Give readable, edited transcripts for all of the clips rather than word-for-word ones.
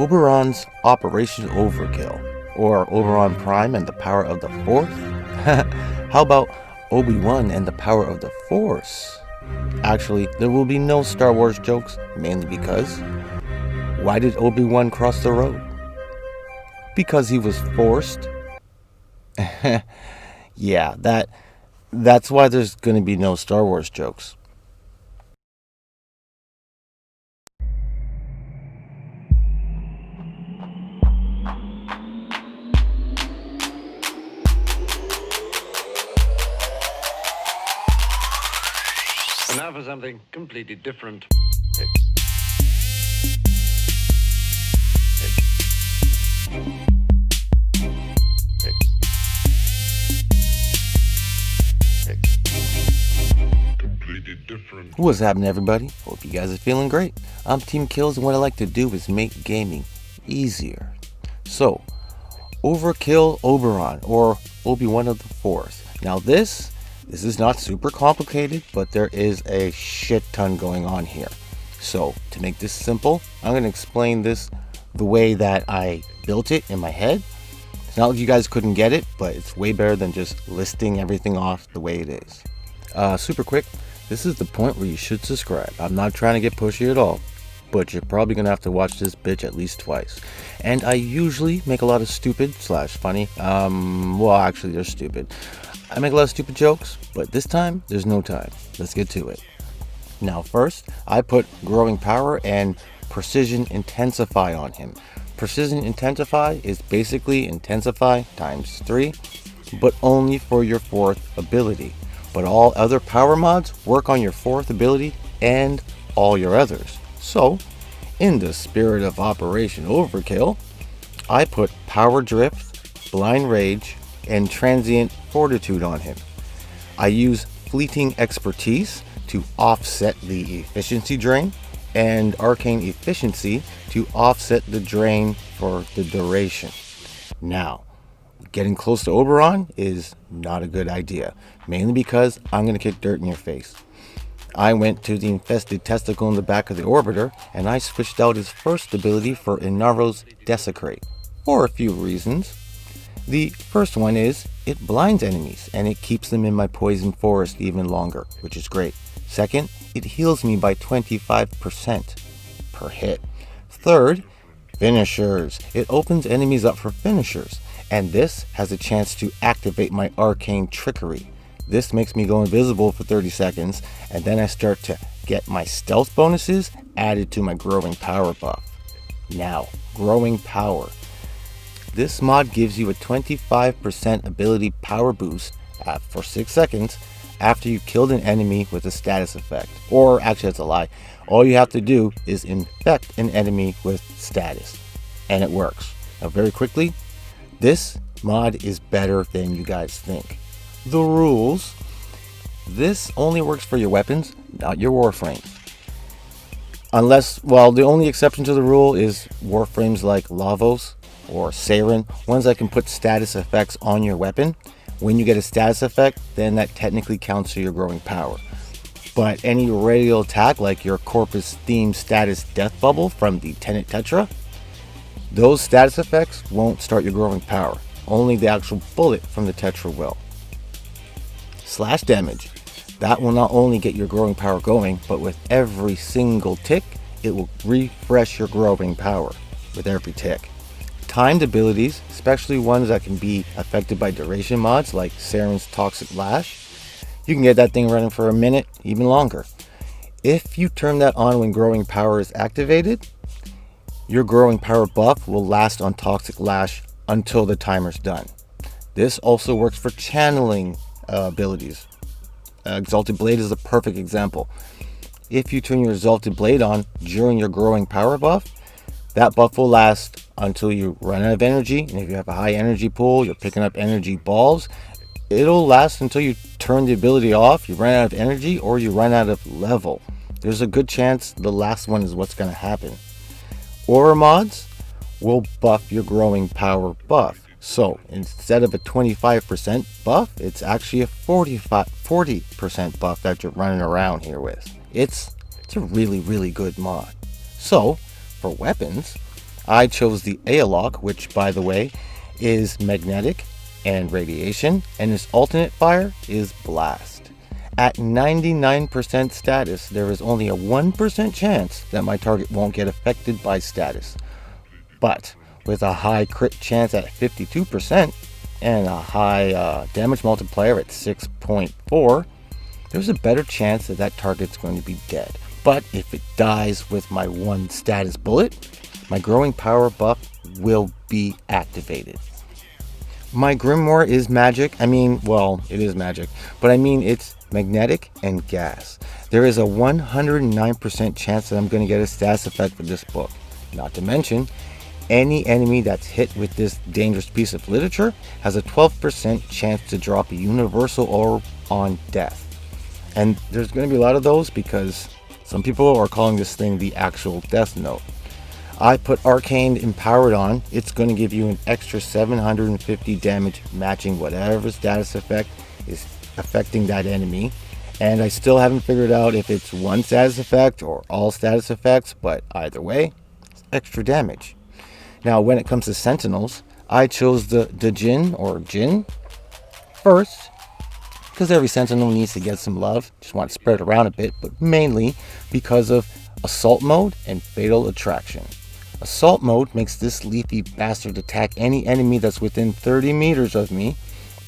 Oberon's Operation Overkill, or Oberon Prime and the Power of the Fourth? How about Obi-Wan and the Power of the Force? Actually, there will be no Star Wars jokes, mainly because why did Obi-Wan cross the road? Because he was forced? Yeah, that's why there's going to be no Star Wars jokes. And now for something completely different. Completely different. What's happening, everybody? Hope you guys are feeling great. I'm Team Kills, and what I like to do is make gaming easier. So, Overkill Oberon, or Obi-Wan of the Force. Now this is not super complicated, but there is a shit ton going on here. So, to make this simple, I'm going to explain this the way that I built it in my head. It's not like you guys couldn't get it, but it's way better than just listing everything off the way it is. Super quick, this is the point where you should subscribe. I'm not trying to get pushy at all, but you're probably going to have to watch this bitch at least twice. And I usually make a lot of stupid / funny, well actually they're stupid. I make a lot of stupid jokes, but this time, there's no time. Let's get to it. Now first, I put growing power and Precision Intensify on him. Precision Intensify is basically Intensify times 3, but only for your 4th ability. But all other power mods work on your 4th ability and all your others. So, in the spirit of Operation Overkill, I put Power Drift, Blind Rage, and Transient Fortitude on him. I use Fleeting Expertise to offset the efficiency drain, and Arcane Efficiency to offset the drain for the duration. Now, getting close to Oberon is not a good idea, mainly because I'm going to kick dirt in your face. I went to the infested testicle in the back of the orbiter, and I switched out his first ability for Inaro's Desecrate, for a few reasons. The first one is, it blinds enemies, and it keeps them in my poison forest even longer, which is great. Second, it heals me by 25% per hit. Third, finishers. It opens enemies up for finishers, and this has a chance to activate my arcane trickery. This makes me go invisible for 30 seconds, and then I start to get my stealth bonuses added to my growing power buff. Now, growing power. This mod gives you a 25% ability power boost for 6 seconds after you killed an enemy with a status effect. Or actually that's a lie. All you have to do is infect an enemy with status, and it works. Now very quickly, this mod is better than you guys think. The rules. This only works for your weapons, not your warframes. Unless, well, the only exception to the rule is warframes like Lavos or Saren, ones that can put status effects on your weapon. When you get a status effect, then that technically counts for your growing power. But any radial attack like your Corpus Theme status Death Bubble from the Tenet Tetra, those status effects won't start your growing power. Only the actual bullet from the Tetra will. Slash damage. That will not only get your growing power going, but with every single tick, it will refresh your growing power with every tick. Timed abilities, especially ones that can be affected by duration mods like Saren's Toxic Lash, you can get that thing running for a minute, even longer. If you turn that on when growing power is activated, your growing power buff will last on Toxic Lash until the timer's done. This also works for channeling abilities. Exalted Blade is a perfect example. If you turn your Exalted Blade on during your growing power buff, that buff will last until you run out of energy, and if you have a high energy pool, you're picking up energy balls, it'll last until you turn the ability off, you run out of energy, or you run out of level. There's a good chance the last one is what's going to happen. Aura mods will buff your growing power buff. So instead of a 25% buff, it's actually a 40% buff that you're running around here with. It's a really, really good mod. So for weapons, I chose the Aeolok, which by the way is magnetic and radiation, and its alternate fire is blast. At 99% status, there is only a 1% chance that my target won't get affected by status. But with a high crit chance at 52% and a high damage multiplier at 6.4, there's a better chance that that target's going to be dead. But if it dies with my one status bullet, my growing power buff will be activated. My Grimoire is magic. It is magic, but it's magnetic and gas. There is a 109% chance that I'm going to get a status effect for this book. Not to mention, any enemy that's hit with this dangerous piece of literature has a 12% chance to drop a universal orb on death. And there's going to be a lot of those because some people are calling this thing the actual Death Note. I put Arcane Empowered on. It's going to give you an extra 750 damage matching whatever status effect is affecting that enemy. And I still haven't figured out if it's one status effect or all status effects, but either way, it's extra damage. Now, when it comes to sentinels, I chose the Jin first, because every sentinel needs to get some love. Just want to spread it around a bit, but mainly because of assault mode and fatal attraction. Assault mode makes this leafy bastard attack any enemy that's within 30 meters of me,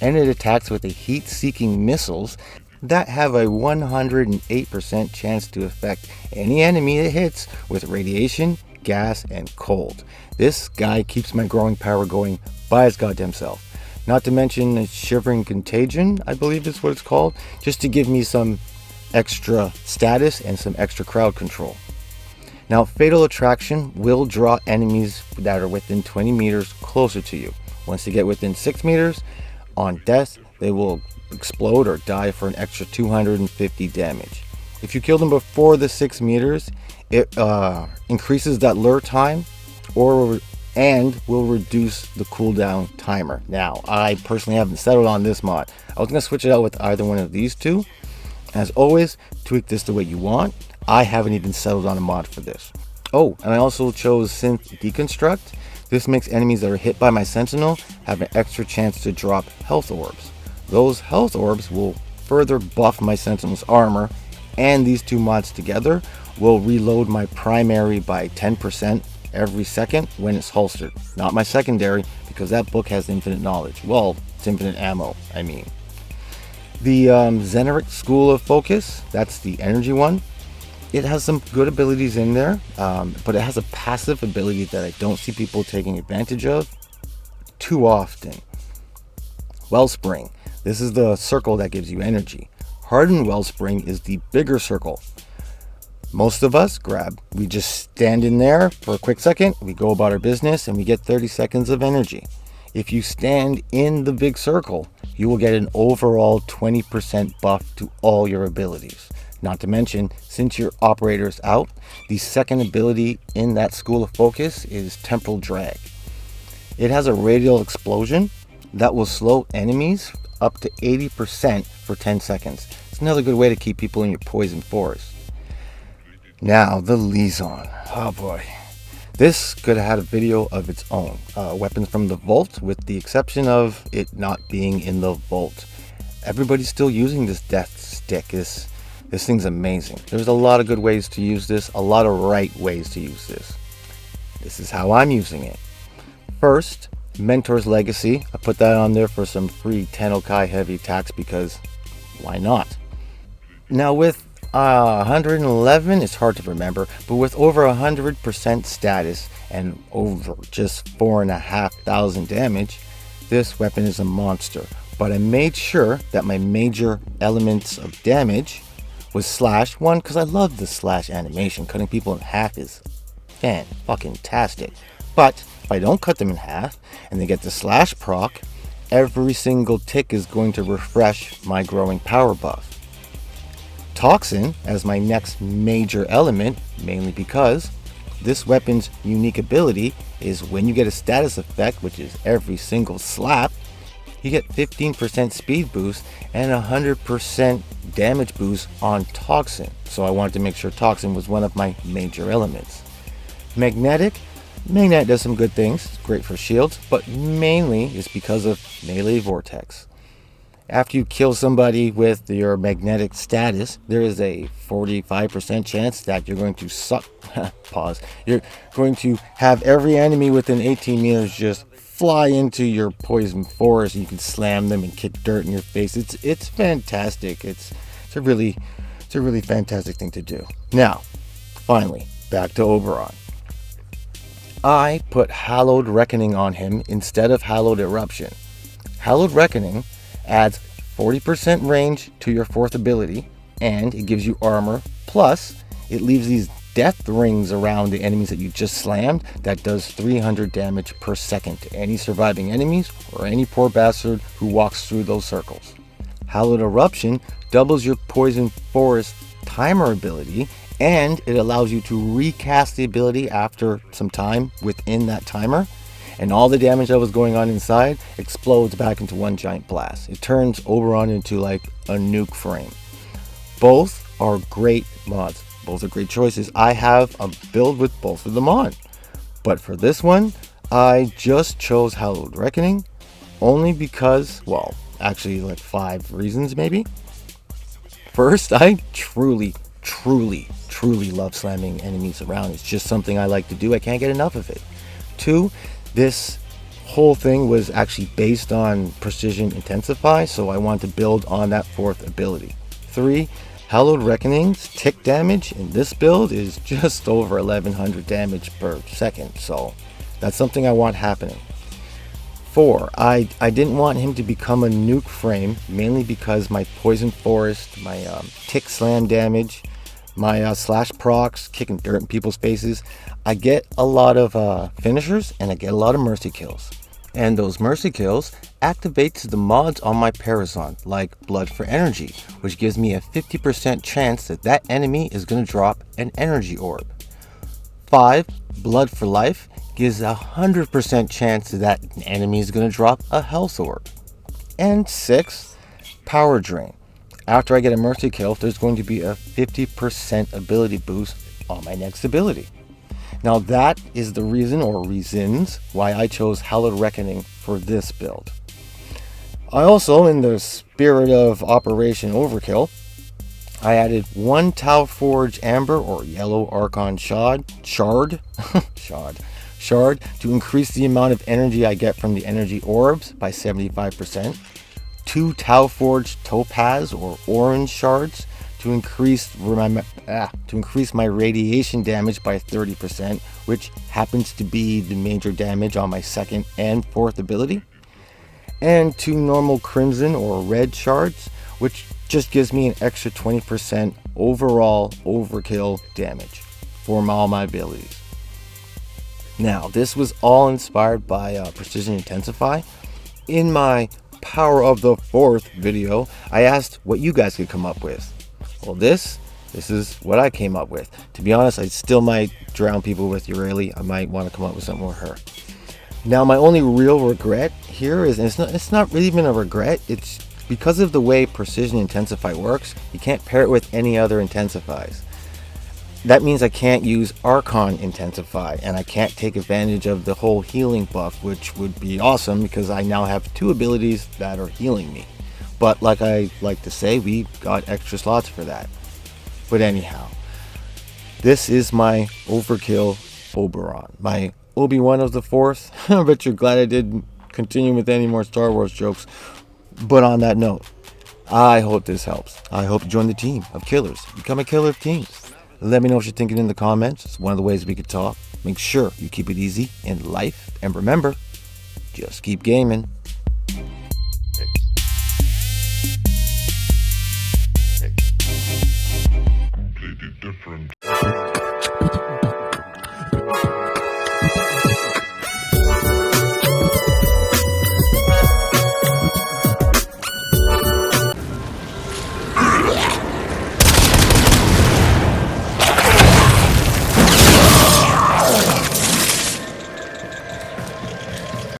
and it attacks with a heat-seeking missiles that have a 108% chance to affect any enemy it hits with radiation, gas, and cold. This guy keeps my growing power going by his goddamn self. Not to mention a Shivering Contagion, I believe is what it's called, just to give me some extra status and some extra crowd control. Now, Fatal Attraction will draw enemies that are within 20 meters closer to you. Once they get within 6 meters, on death, they will explode or die for an extra 250 damage. If you kill them before the 6 meters, it increases that lure time and will reduce the cooldown timer. Now, I personally haven't settled on this mod. I was going to switch it out with either one of these two. As always, tweak this the way you want. I haven't even settled on a mod for this. Oh, and I also chose Synth Deconstruct. This makes enemies that are hit by my Sentinel have an extra chance to drop health orbs. Those health orbs will further buff my Sentinel's armor, and these two mods together will reload my primary by 10% every second when it's holstered. Not my secondary, because that book has infinite knowledge. Well, it's infinite ammo, The Zeneric School of Focus, that's the energy one. It has some good abilities in there, but it has a passive ability that I don't see people taking advantage of too often. Wellspring. This is the circle that gives you energy. Hardened Wellspring is the bigger circle. Most of us we just stand in there for a quick second, we go about our business, and we get 30 seconds of energy. If you stand in the big circle, you will get an overall 20% buff to all your abilities. Not to mention, since your operator's out, the second ability in that School of Focus is Temporal Drag. It has a radial explosion that will slow enemies up to 80% for 10 seconds. It's another good way to keep people in your poison forest. Now, the Liaison. Oh boy. This could have had a video of its own. Weapons from the vault, with the exception of it not being in the vault. Everybody's still using this death stick. This thing's amazing. There's a lot of good ways to use this, a lot of right ways to use this. This is how I'm using it. First, Mentor's Legacy. I put that on there for some free Tennokai heavy attacks because why not? Now with 111, it's hard to remember, but with over 100% status and over just 4,500 damage, this weapon is a monster. But I made sure that my major elements of damage was slash. One, because I love the slash animation. Cutting people in half is fan-fucking-tastic. But if I don't cut them in half and they get the slash proc, every single tick is going to refresh my growing power buff. Toxin as my next major element, mainly because this weapon's unique ability is when you get a status effect, which is every single slap, you get 15% speed boost and 100% damage boost on Toxin. So I wanted to make sure Toxin was one of my major elements. Magnetic, Magnet does some good things, it's great for shields, but mainly it's because of melee vortex. After you kill somebody with your magnetic status, there is a 45% chance that you're going to suck. Pause. You're going to have every enemy within 18 meters just fly into your poison forest. You can slam them and kick dirt in your face. It's fantastic. It's a really fantastic thing to do. Now, finally, back to Oberon. I put Hallowed Reckoning on him instead of Hallowed Eruption. Hallowed Reckoning adds 40% range to your 4th ability, and it gives you armor, plus it leaves these death rings around the enemies that you just slammed that does 300 damage per second to any surviving enemies or any poor bastard who walks through those circles. Hallowed Eruption doubles your Poison Forest timer ability, and it allows you to recast the ability after some time within that timer, and all the damage that was going on inside explodes back into one giant blast. It turns Oberon into like a nuke frame. Both are great mods. Both are great choices. I have a build with both of them on. But for this one, I just chose Hallowed Reckoning only because, well, actually like 5 reasons maybe. First, I truly love slamming enemies around. It's just something I like to do. I can't get enough of it. 2, this whole thing was actually based on Precision Intensify, so I want to build on that 4th ability. 3, Hallowed Reckoning's tick damage in this build is just over 1100 damage per second, so that's something I want happening. 4, I didn't want him to become a nuke frame, mainly because my Poison Forest, my tick slam damage, my slash procs, kicking dirt in people's faces, I get a lot of finishers and I get a lot of mercy kills. And those mercy kills activate the mods on my Parazon, like Blood for Energy, which gives me a 50% chance that that enemy is going to drop an energy orb. 5, Blood for Life gives a 100% chance that an enemy is going to drop a health orb. And 6, Power Drain. After I get a mercy kill, there's going to be a 50% ability boost on my next ability. Now that is the reason or reasons why I chose Hallowed Reckoning for this build. I also, in the spirit of Operation Overkill, I added 1 Tau Forge Amber or Yellow Archon shard to increase the amount of energy I get from the energy orbs by 75%. 2 Tau Forge Topaz or Orange shards to increase my radiation damage by 30%, which happens to be the major damage on my 2nd and 4th ability. And 2 normal Crimson or Red shards, which just gives me an extra 20% overall overkill damage for all my abilities. Now, this was all inspired by Precision Intensify. In my Power of the 4th video, I asked what you guys could come up with. Well, this is what I came up with. To be honest, I still might drown people with Urali. I might want to come up with something with her. Now, my only real regret here is, and it's not really even a regret, it's because of the way Precision Intensify works, you can't pair it with any other Intensifies. That means I can't use Archon Intensify, and I can't take advantage of the whole healing buff, which would be awesome because I now have 2 abilities that are healing me. But like I like to say, we got extra slots for that. But anyhow, this is my Overkill Oberon, my Obi-Wan of the 4th. I bet you're glad I didn't continue with any more Star Wars jokes. But on that note, I hope this helps. I hope you join the team of killers. Become a killer of teams. Let me know what you're thinking in the comments. It's one of the ways we could talk. Make sure you keep it easy in life. And remember, just keep gaming.